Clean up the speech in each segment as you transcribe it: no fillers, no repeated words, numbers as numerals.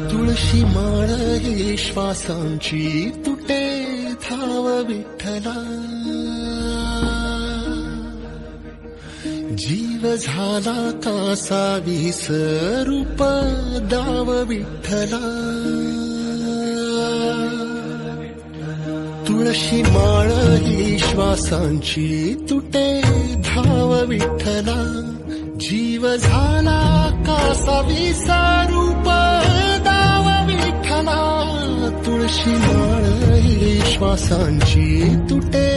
तुळशी माळ ही श्वासांची तुटे धाव विठ्ठला, जीव झाला कासा विसरूप दाव विठ्ठला। तुळशी माळ ही श्वासांची तुटे धाव विठ्ठला, जीव झाला कासा विसरूप दाव विठ्ठला। तुळशी माळ ही श्वासांची तुटे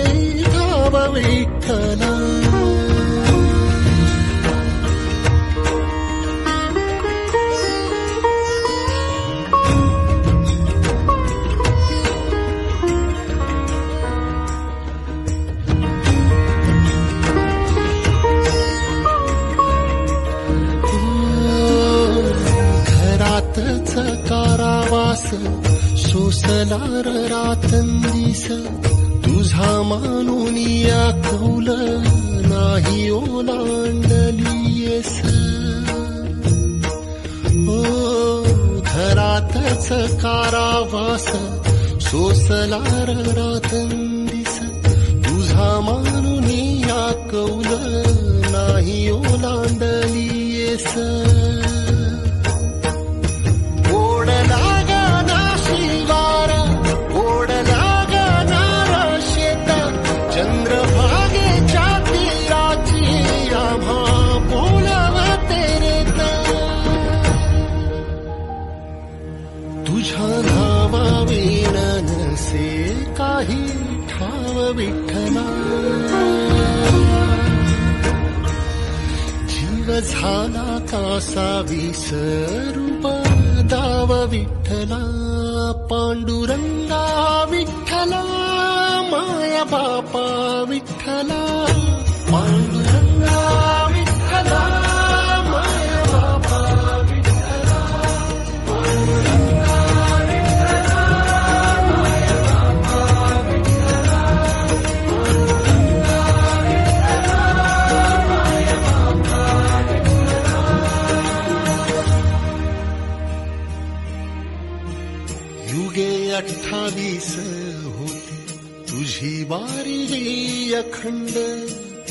धाव विठ्ठला। कारावास सोसलार रातंदिस, तुझा मानून या कौल नाही ओलांडलीयस। ओ घरातच कारावास सोसलार रातंदिस, तुझा मानून या कौल नाही ओलांडलीयस। तुझ्या नावा विण नसे काही ठाव विठ्ठला, जीव झाला कासा विसरूप दाव विठ्ठला। पांडुरंगा विठ्ठला, माया बापा विठ्ठला, पांडुरंगा विठ्ठला, माया बापा विठ्ठला, पांडुरंगा विठ्ठला, माया बापा विठ्ठला, पांडुरंगा विठ्ठला, माया बापा विठ्ठला। युगे 28 होती तुझी वारी ही अखंड,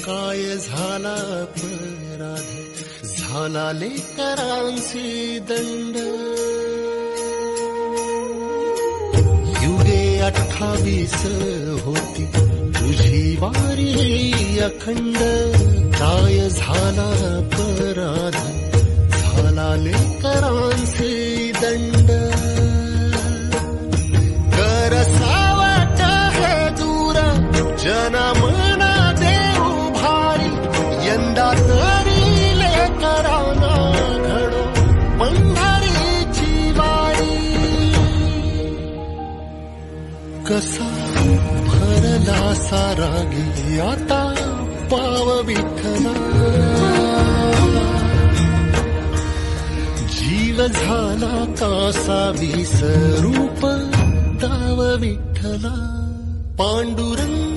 काय झाला अपराध झाला लेकरांचे दंड। युगे 28 होती तुझी वारी ही अखंड, काय झाला अपराध झाला लेकरांचे दंड। कर सावट हे दूर जनमना देऊ भारी, यंदा तरी लेकरांना घडो पंढरीची वारी। कसा भरला सारा गे आता पाव विठ्ठला, जीव झाला कासा विसरूप दाव विठ्ठला। पांडुरंग